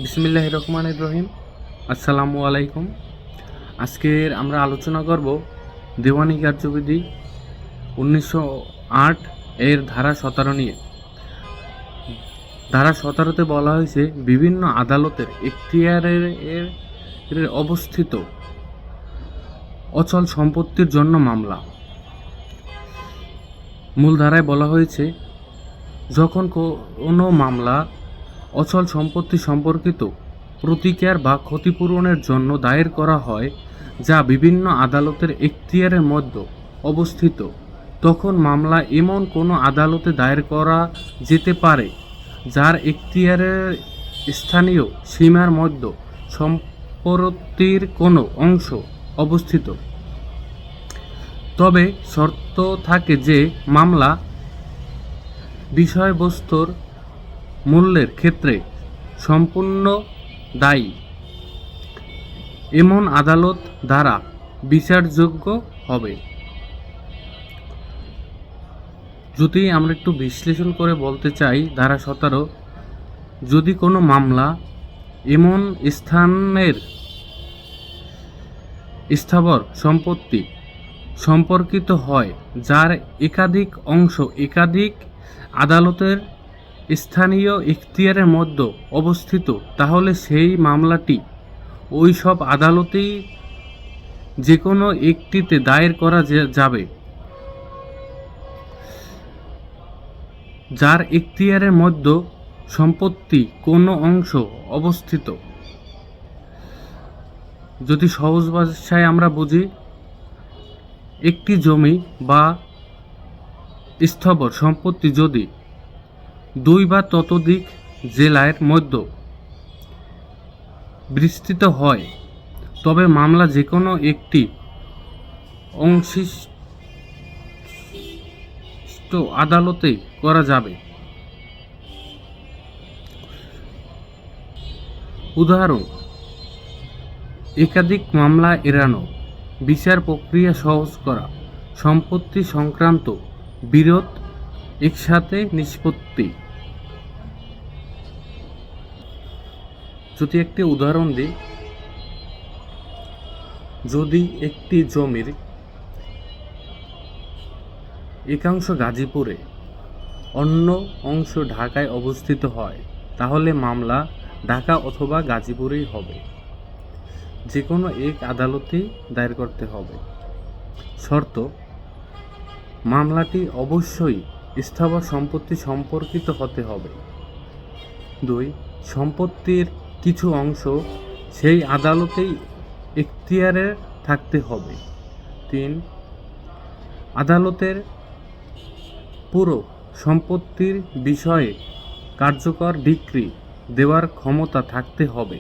বিসমিল্লাহির রহমানির রহিম। আসসালামু আলাইকুম। আজকের আমরা আলোচনা করব দেওয়ানি কার্যবিধি 1908 এর ধারা 17 নিয়ে। ধারা 17তে বলা হয়েছে বিভিন্ন আদালতের এখতিয়ারের অবস্থিত অচল সম্পত্তির জন্য মামলা। মূল ধারায় বলা হয়েছে যখন কোনো মামলা অচল সম্পত্তি সম্পর্কিত প্রতিকার বা ক্ষতিপূরণের জন্য দায়ের করা হয় যা বিভিন্ন আদালতের এখতিয়ারের মধ্যে অবস্থিত, তখন মামলা এমন কোনো আদালতে দায়ের করা যেতে পারে যার এখতিয়ারের স্থানীয় সীমার মধ্যে সম্পত্তির কোনো অংশ অবস্থিত। তবে শর্ত থাকে যে মামলা বিষয়বস্তুর মূল্যের ক্ষেত্রে সম্পূর্ণ দায়ী এমন আদালত দ্বারা বিচারযোগ্য হবে। যদি আমরা একটু বিশ্লেষণ করে বলতে চাই, ধারা 17, যদি কোনো মামলা এমন স্থানের স্থাবর সম্পত্তি সম্পর্কিত হয় যার একাধিক অংশ একাধিক আদালতের স্থানীয় এখতিয়ারের মধ্যে অবস্থিত, তাহলে সেই মামলাটি ওই সব আদালতেই যে কোনো একটিতে দায়ের করা যাবে যার এখতিয়ারের মধ্যে সম্পত্তি কোনো অংশ অবস্থিত। যদি সহজ ভাষায় আমরা বুঝি, একটি জমি বা স্থাবর সম্পত্তি যদি দুই বা ততোধিক জেলার মধ্যে বিস্তৃত হয় তবে মামলা যে কোনো একটি সংশ্লিষ্ট আদালতে করা যাবে। উদাহরণ: একাধিক মামলা এড়ানো, বিচার প্রক্রিয়া সহজ করা, সম্পত্তি সংক্রান্ত বিরোধ একসাথে নিষ্পত্তি। যদি একটি উদাহরণ দিই, যদি একটি জমির একাংশ গাজীপুরে অন্য অংশ ঢাকায় অবস্থিত হয় তাহলে মামলা ঢাকা অথবা গাজীপুরেই হবে, যে কোনো এক আদালতেই দায়ের করতে হবে। শর্ত: মামলাটি অবশ্যই স্থাবর সম্পত্তি সম্পর্কিত হতে হবে। 2. সম্পত্তির কিছু অংশ সেই আদালতেই এখতিয়ারে থাকতে হবে। 3. আদালতের পুরো সম্পত্তির বিষয়ে কার্যকর ডিক্রি দেওয়ার ক্ষমতা থাকতে হবে।